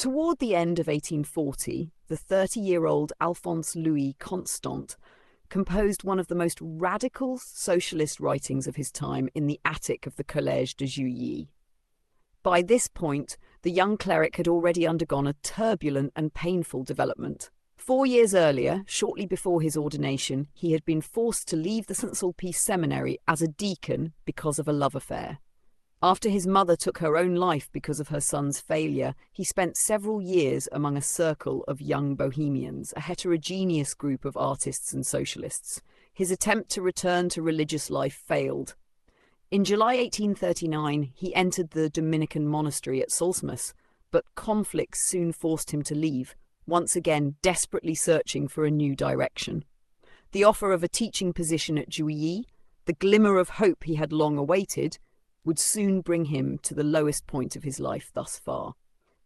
Toward the end of 1840, the 30-year-old Alphonse Louis Constant composed one of the most radical socialist writings of his time in the attic of the Collège de Juilly. By this point, the young cleric had already undergone a turbulent and painful development. 4 years earlier, shortly before his ordination, he had been forced to leave the St. Sulpice Seminary as a deacon because of a love affair. After his mother took her own life because of her son's failure, he spent several years among a circle of young bohemians, a heterogeneous group of artists and socialists. His attempt to return to religious life failed. In July 1839, he entered the Dominican monastery at Solsmas, but conflicts soon forced him to leave, once again desperately searching for a new direction. The offer of a teaching position at Juilly, the glimmer of hope he had long awaited, would soon bring him to the lowest point of his life thus far.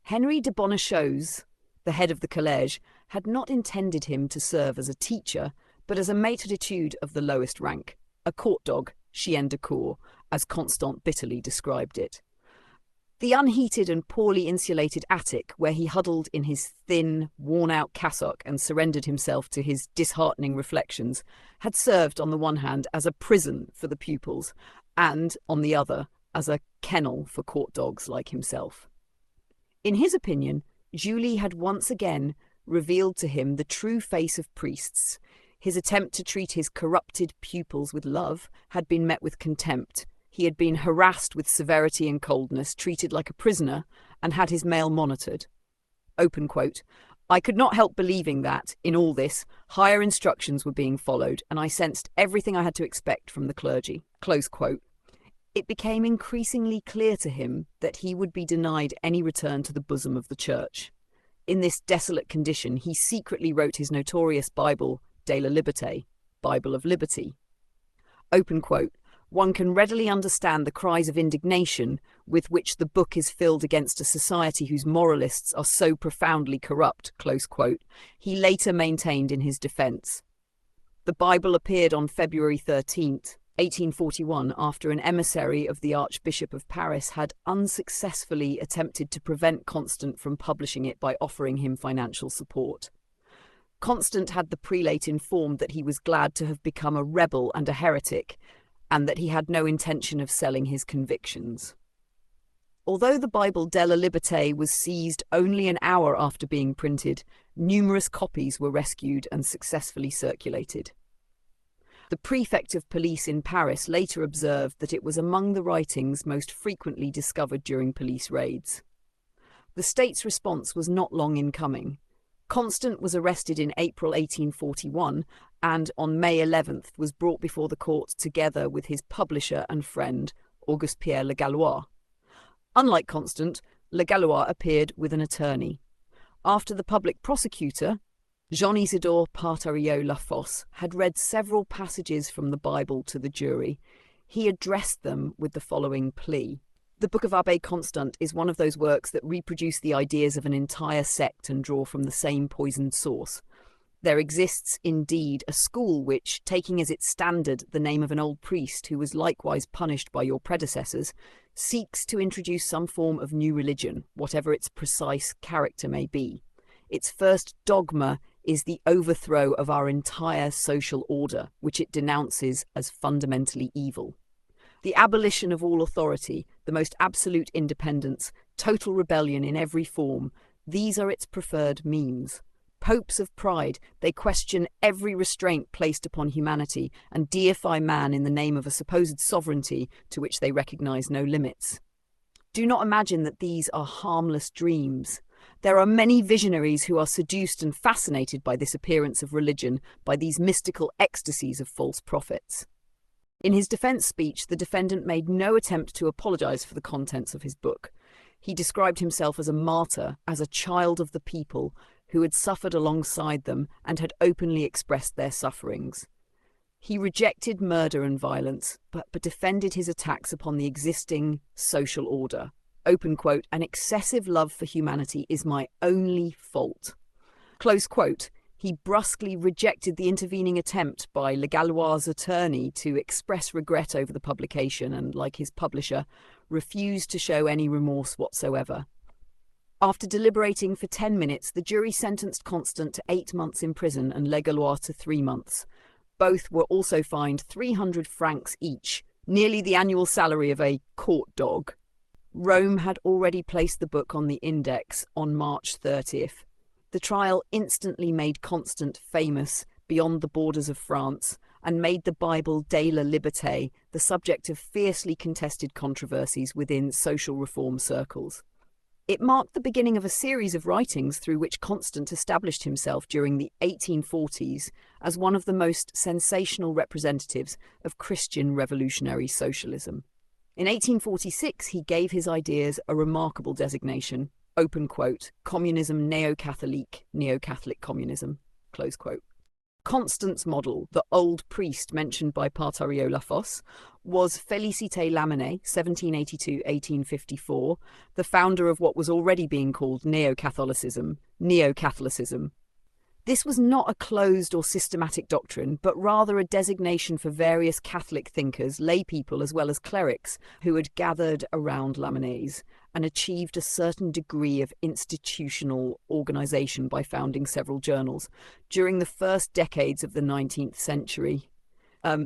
Henry de Bonnechose, the head of the collège, had not intended him to serve as a teacher, but as a maître d'études of the lowest rank, a court dog, chien de cour, as Constant bitterly described it. The unheated and poorly insulated attic, where he huddled in his thin, worn-out cassock and surrendered himself to his disheartening reflections, had served on the one hand as a prison for the pupils, and, on the other, as a kennel for court dogs like himself. In his opinion, Julie had once again revealed to him the true face of priests. His attempt to treat his corrupted pupils with love had been met with contempt. He had been harassed with severity and coldness, treated like a prisoner, and had his mail monitored. Open quote, "I could not help believing that, in all this, higher instructions were being followed, and I sensed everything I had to expect from the clergy." Close quote. It became increasingly clear to him that he would be denied any return to the bosom of the Church. In this desolate condition, he secretly wrote his notorious Bible, De la Liberté, Bible of Liberty. Open quote, "One can readily understand the cries of indignation with which the book is filled against a society whose moralists are so profoundly corrupt," close quote, he later maintained in his defense. The Bible appeared on February 13th, 1841, after an emissary of the Archbishop of Paris had unsuccessfully attempted to prevent Constant from publishing it by offering him financial support. Constant had the prelate informed that he was glad to have become a rebel and a heretic, and that he had no intention of selling his convictions. Although the Bible De la Liberté was seized only an hour after being printed, numerous copies were rescued and successfully circulated. The prefect of police in Paris later observed that it was among the writings most frequently discovered during police raids. The state's response was not long in coming. Constant was arrested in April 1841 and on May 11th was brought before the court together with his publisher and friend, Auguste Pierre Le Gallois. Unlike Constant, Le Gallois appeared with an attorney. After the public prosecutor, Jean-Isidore Partariot-Lafosse, had read several passages from the Bible to the jury, he addressed them with the following plea. The Book of Abbé Constant is one of those works that reproduce the ideas of an entire sect and draw from the same poisoned source. There exists, indeed, a school which, taking as its standard the name of an old priest who was likewise punished by your predecessors, seeks to introduce some form of new religion, whatever its precise character may be. Its first dogma is the overthrow of our entire social order, which it denounces as fundamentally evil. The abolition of all authority, the most absolute independence, total rebellion in every form, these are its preferred means. Popes of pride, they question every restraint placed upon humanity and deify man in the name of a supposed sovereignty to which they recognize no limits. Do not imagine that these are harmless dreams. There are many visionaries who are seduced and fascinated by this appearance of religion, by these mystical ecstasies of false prophets. In his defense speech, the defendant made no attempt to apologize for the contents of his book. He described himself as a martyr, as a child of the people, who had suffered alongside them and had openly expressed their sufferings. He rejected murder and violence, but defended his attacks upon the existing social order. Open quote, "An excessive love for humanity is my only fault." Close quote. He brusquely rejected the intervening attempt by Le Gallois' attorney to express regret over the publication and, like his publisher, refused to show any remorse whatsoever. After deliberating for 10 minutes, the jury sentenced Constant to 8 months in prison and Legallois to 3 months. Both were also fined 300 francs each, nearly the annual salary of a court dog. Rome had already placed the book on the index on March 30th. The trial instantly made Constant famous beyond the borders of France and made the Bible de la Liberté the subject of fiercely contested controversies within social reform circles. It marked the beginning of a series of writings through which Constant established himself during the 1840s as one of the most sensational representatives of Christian revolutionary socialism. In 1846, he gave his ideas a remarkable designation, open quote, communism neo-Catholique, neo-Catholic communism, close quote. Constant's model, the old priest mentioned by Partario Lafosse, was Félicité Lamennais, 1782-1854, the founder of what was already being called Neo-Catholicism. This was not a closed or systematic doctrine, but rather a designation for various Catholic thinkers, lay people as well as clerics, who had gathered around Lamennais and achieved a certain degree of institutional organisation by founding several journals. During the first decades of the 19th century,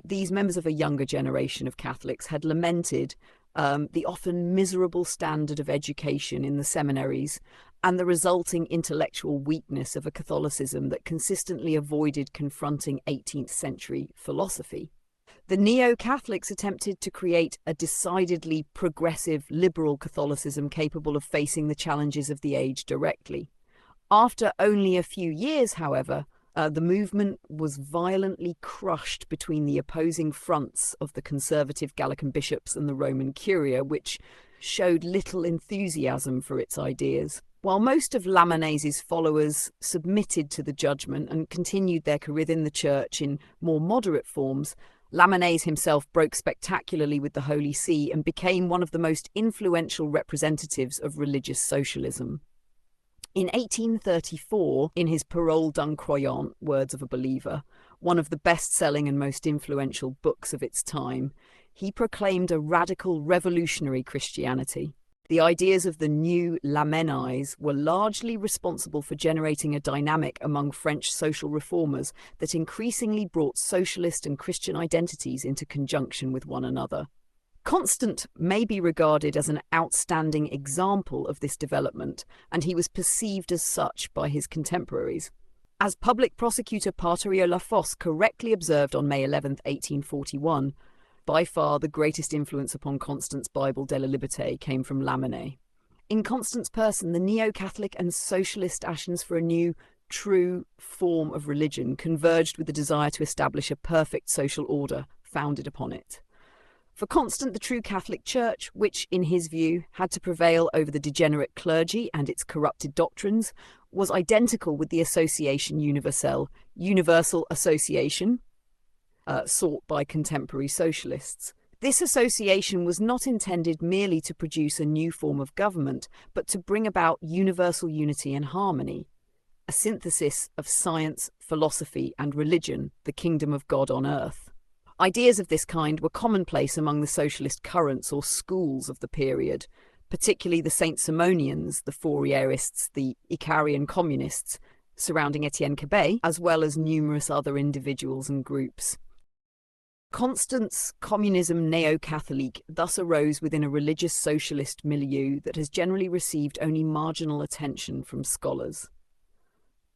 these members of a younger generation of Catholics had lamented the often miserable standard of education in the seminaries and the resulting intellectual weakness of a Catholicism that consistently avoided confronting 18th century philosophy. The neo-Catholics attempted to create a decidedly progressive liberal Catholicism capable of facing the challenges of the age directly. After only a few years, however, the movement was violently crushed between the opposing fronts of the conservative Gallican bishops and the Roman Curia, which showed little enthusiasm for its ideas. While most of Lamennais' followers submitted to the judgment and continued their career in the church in more moderate forms, Lamennais himself broke spectacularly with the Holy See and became one of the most influential representatives of religious socialism. In 1834, in his Parole d'un croyant, Words of a Believer, one of the best-selling and most influential books of its time, he proclaimed a radical revolutionary Christianity. The ideas of the new Lamennais were largely responsible for generating a dynamic among French social reformers that increasingly brought socialist and Christian identities into conjunction with one another. Constant may be regarded as an outstanding example of this development, and he was perceived as such by his contemporaries. As public prosecutor Partario Lafosse correctly observed on May 11, 1841, by far the greatest influence upon Constant's Bible de la Liberté came from Lamennais. In Constant's person, the neo-Catholic and socialist actions for a new, true form of religion converged with the desire to establish a perfect social order founded upon it. For Constant, the true Catholic Church, which, in his view, had to prevail over the degenerate clergy and its corrupted doctrines, was identical with the Association Universelle, universal association, sought by contemporary socialists. This association was not intended merely to produce a new form of government, but to bring about universal unity and harmony, a synthesis of science, philosophy, and religion, the kingdom of God on earth. Ideas of this kind were commonplace among the socialist currents or schools of the period, particularly the Saint-Simonians, the Fourierists, the Icarian communists, surrounding Etienne Cabet, as well as numerous other individuals and groups. Constant's communism neo-Catholique thus arose within a religious socialist milieu that has generally received only marginal attention from scholars.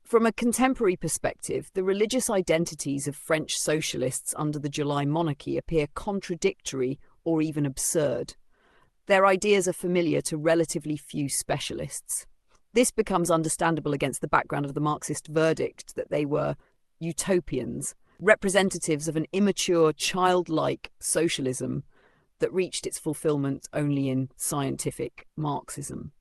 From a contemporary perspective, the religious identities of French socialists under the July monarchy appear contradictory or even absurd. Their ideas are familiar to relatively few specialists. This becomes understandable against the background of the Marxist verdict that they were utopians, representatives of an immature, childlike socialism that reached its fulfillment only in scientific Marxism.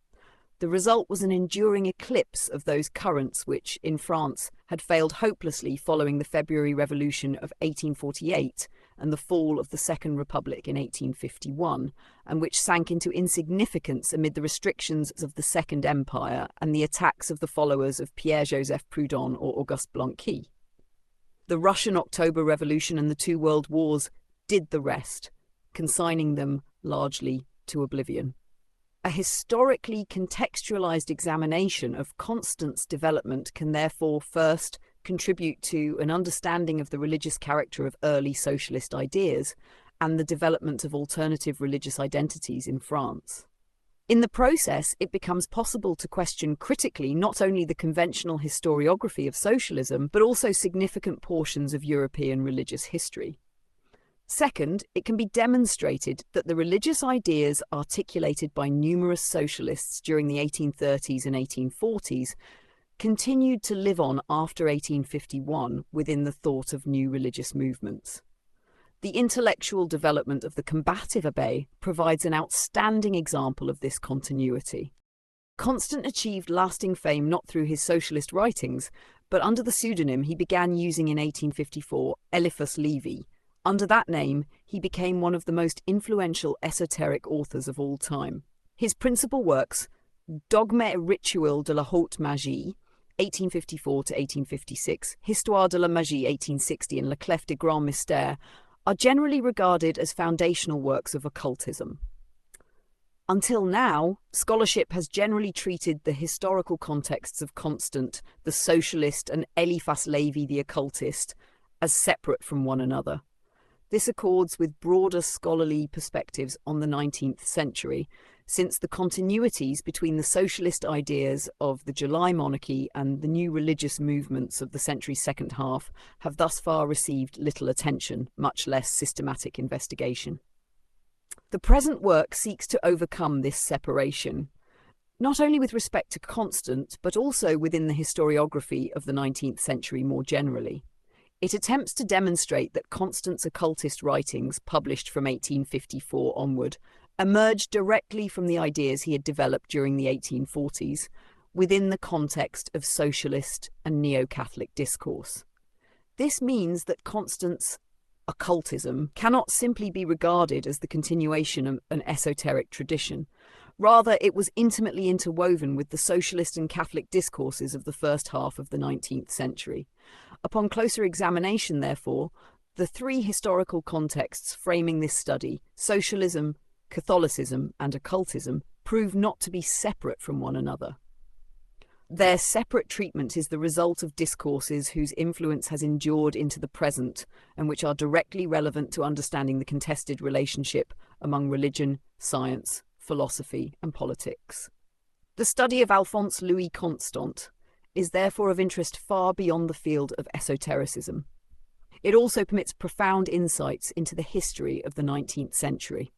The result was an enduring eclipse of those currents which, in France, had failed hopelessly following the February Revolution of 1848 and the fall of the Second Republic in 1851, and which sank into insignificance amid the restrictions of the Second Empire and the attacks of the followers of Pierre-Joseph Proudhon or Auguste Blanqui. The Russian October Revolution and the two world wars did the rest, consigning them largely to oblivion. A historically contextualized examination of Constant's development can therefore first contribute to an understanding of the religious character of early socialist ideas and the development of alternative religious identities in France. In the process, it becomes possible to question critically not only the conventional historiography of socialism, but also significant portions of European religious history. Second, it can be demonstrated that the religious ideas articulated by numerous socialists during the 1830s and 1840s continued to live on after 1851 within the thought of new religious movements. The intellectual development of the combative abbé provides an outstanding example of this continuity. Constant achieved lasting fame not through his socialist writings, but under the pseudonym he began using in 1854, Eliphas Levi. Under that name, he became one of the most influential esoteric authors of all time. His principal works, Dogme et rituel de la haute magie, 1854 to 1856, Histoire de la magie, 1860, and La Clef des grands mystères, are generally regarded as foundational works of occultism. Until now, scholarship has generally treated the historical contexts of Constant, the socialist, and Eliphas Levi, the occultist, as separate from one another. This accords with broader scholarly perspectives on the 19th century, since the continuities between the socialist ideas of the July monarchy and the new religious movements of the century's second half have thus far received little attention, much less systematic investigation. The present work seeks to overcome this separation, not only with respect to Constant, but also within the historiography of the 19th century more generally. It attempts to demonstrate that Constant's occultist writings, published from 1854 onward, emerged directly from the ideas he had developed during the 1840s within the context of socialist and neo-Catholic discourse. This means that Constant's occultism cannot simply be regarded as the continuation of an esoteric tradition. Rather, it was intimately interwoven with the socialist and Catholic discourses of the first half of the 19th century. Upon closer examination, therefore, the three historical contexts framing this study, socialism, Catholicism, and occultism, prove not to be separate from one another. Their separate treatment is the result of discourses whose influence has endured into the present and which are directly relevant to understanding the contested relationship among religion, science, philosophy, and politics. The study of Alphonse Louis Constant is therefore of interest far beyond the field of esotericism. It also permits profound insights into the history of the 19th century.